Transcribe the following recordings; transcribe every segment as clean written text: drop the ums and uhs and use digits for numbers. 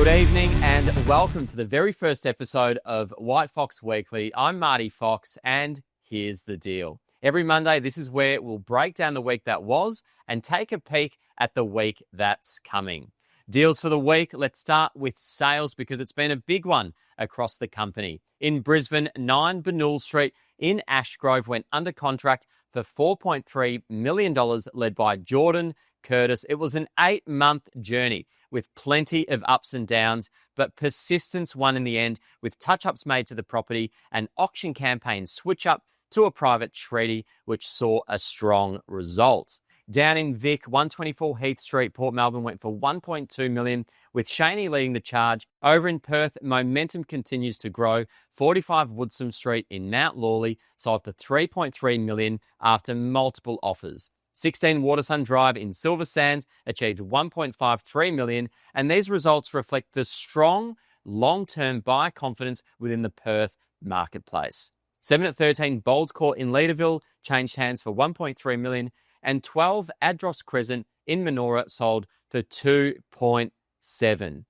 Good evening and welcome to the very first episode of WHITEFOX Weekly. I'm Marty Fox and here's the deal. Every Monday, this is where we'll break down the week that was and take a peek at the week that's coming. Deals for the week, let's start with sales because it's been a big one across the company. In Brisbane, 9 Benool Street in Ashgrove went under contract for $4.3 million led by Jordan Curtis. It was an 8-month journey with plenty of ups and downs, but persistence won in the end with touch-ups made to the property and auction campaign switch up to a private treaty, which saw a strong result. Down in Vic, 124 Heath Street, Port Melbourne went for $1.2 million, with Shaney leading the charge. Over in Perth, momentum continues to grow. 45 Woodsum Street in Mount Lawley sold for $3.3 million after multiple offers. 16 Watersun Drive in Silver Sands achieved $1.53 million, and these results reflect the strong long-term buyer confidence within the Perth marketplace. 7 at 13 Bolds Court in Leederville changed hands for $1.3 million, and 12 Adros Crescent in Manoora sold for $2.7.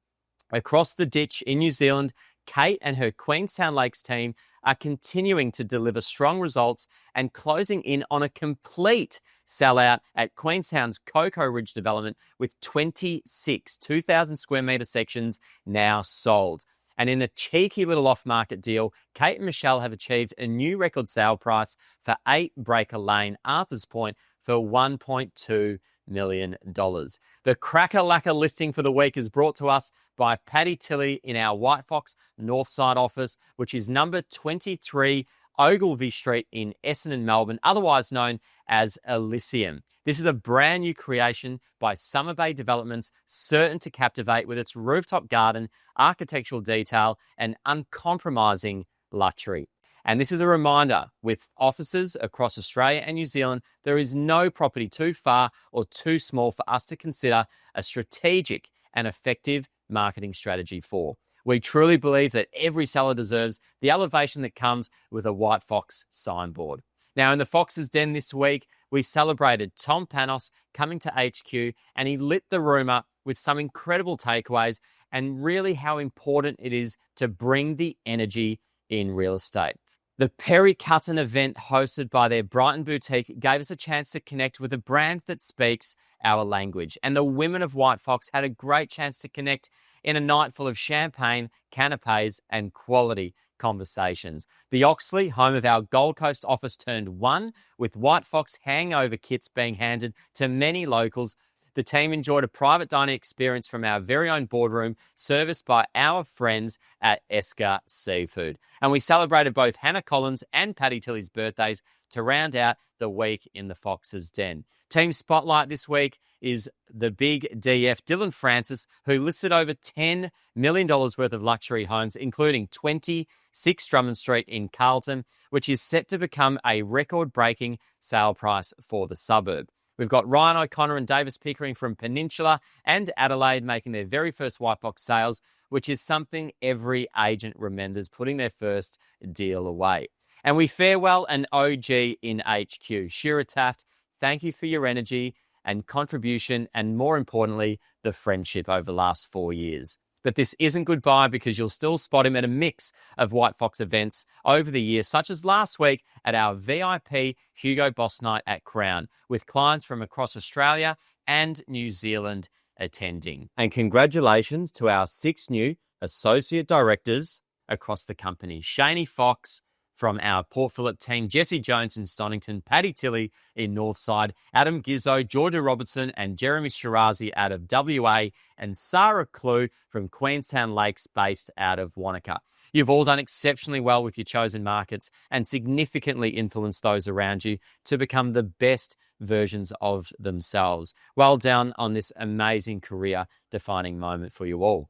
Across the ditch in New Zealand, Kate and her Queenstown Lakes team are continuing to deliver strong results and closing in on a complete sellout at Queenstown's Cocoa Ridge development with 26 2,000 square metre sections now sold. And in a cheeky little off-market deal, Kate and Michelle have achieved a new record sale price for 8 Breaker Lane, Arthur's Point, for $1.2 million. The Cracker Lacquer listing for the week is brought to us by Paddy Tilley in our WHITEFOX Northside office, which is number 23 Ogilvy Street in Essendon, Melbourne, otherwise known as Elysium. This is a brand new creation by Summer Bay Developments, certain to captivate with its rooftop garden, architectural detail, and uncompromising luxury. And this is a reminder, with offices across Australia and New Zealand, there is no property too far or too small for us to consider a strategic and effective marketing strategy for. We truly believe that every seller deserves the elevation that comes with a WHITEFOX signboard. Now, in the Fox's Den this week, we celebrated Tom Panos coming to HQ, and he lit the room up with some incredible takeaways and really how important it is to bring the energy in real estate. The Perry Cutton event hosted by their Brighton boutique gave us a chance to connect with a brand that speaks our language. And the women of WHITEFOX had a great chance to connect in a night full of champagne, canapes, and quality conversations. The Oxley, home of our Gold Coast office, turned 1, with WHITEFOX hangover kits being handed to many locals. The team enjoyed a private dining experience from our very own boardroom, serviced by our friends at Esker Seafood. And we celebrated both Hannah Collins and Paddy Tilley's birthdays to round out the week in the Fox's Den. Team Spotlight this week is the big DF, Dylan Francis, who listed over $10 million worth of luxury homes, including 26 Drummond Street in Carlton, which is set to become a record-breaking sale price for the suburb. We've got Ryan O'Connor and Davis Pickering from Peninsula and Adelaide making their very first WHITEFOX sales, which is something every agent remembers, putting their first deal away. And we farewell an OG in HQ. Shira Taft, thank you for your energy and contribution, and more importantly, the friendship over the last 4 years. But this isn't goodbye, because you'll still spot him at a mix of WHITEFOX events over the years, such as last week at our VIP Hugo Boss Night at Crown, with clients from across Australia and New Zealand attending. And congratulations to our 6 new associate directors across the company. Shaney Fox from our Port Phillip team, Jesse Jones in Stonington, Paddy Tilley in Northside, Adam Gizzo, Georgia Robertson and Jeremy Shirazi out of WA, and Sarah Clue from Queenstown Lakes based out of Wanaka. You've all done exceptionally well with your chosen markets and significantly influenced those around you to become the best versions of themselves. Well done on this amazing career-defining moment for you all.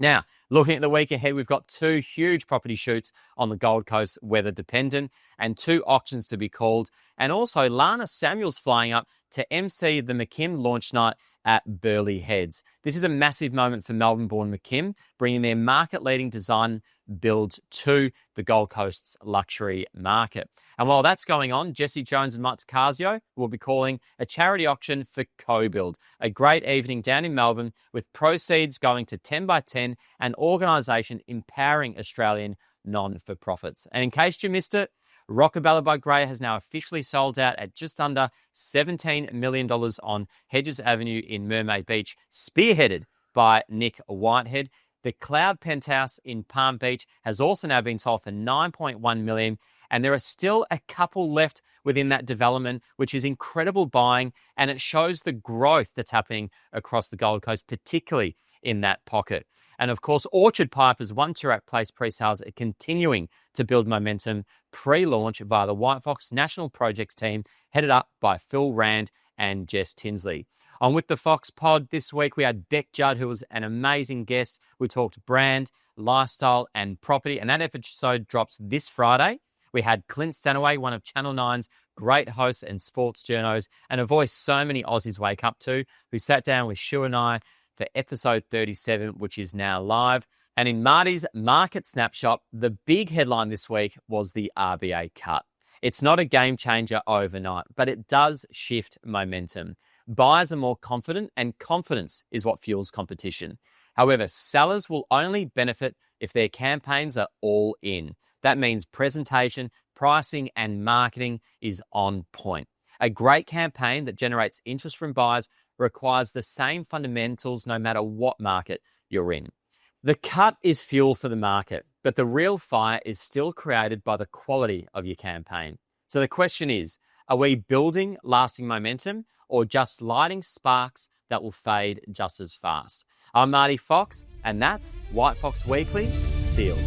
Now, Looking at the week ahead, we've got 2 huge property shoots on the Gold Coast, weather dependent, and 2 auctions to be called. And also, Lana Samuels flying up to MC the McKim launch night at Burleigh Heads. This is a massive moment for Melbourne-born McKim, bringing their market-leading design build to the Gold Coast's luxury market. And while that's going on, Jesse Jones and Mike Tacasio will be calling a charity auction for Co-Build, a great evening down in Melbourne with proceeds going to 10 by 10, an organisation empowering Australian non-for-profits. And in case you missed it, Rockabella by Grey has now officially sold out at just under $17 million on Hedges Avenue in Mermaid Beach, spearheaded by Nick Whitehead. The Cloud Penthouse in Palm Beach has also now been sold for $9.1 million, and there are still a couple left within that development, which is incredible buying, and it shows the growth that's happening across the Gold Coast, particularly in that pocket. And of course, Orchard Piper's One Toorak Place pre-sales are continuing to build momentum pre-launch via the WHITEFOX National Projects team, headed up by Phil Rand and Jess Tinsley. On With the Fox pod this week, we had Beck Judd, who was an amazing guest. We talked brand, lifestyle, and property, and that episode drops this Friday. We had Clint Stanaway, one of Channel 9's great hosts and sports journos, and a voice so many Aussies wake up to, who sat down with Shu and I for episode 37, which is now live. And in Marty's Market Snapshot, the big headline this week was the RBA cut. It's not a game changer overnight, but it does shift momentum. Buyers are more confident, and confidence is what fuels competition. However, sellers will only benefit if their campaigns are all in. That means presentation, pricing, and marketing is on point. A great campaign that generates interest from buyers requires the same fundamentals no matter what market you're in. The cut is fuel for the market, but the real fire is still created by the quality of your campaign. So the question is, are we building lasting momentum or just lighting sparks that will fade just as fast? I'm Marty Fox, and that's White Fox Weekly, sealed.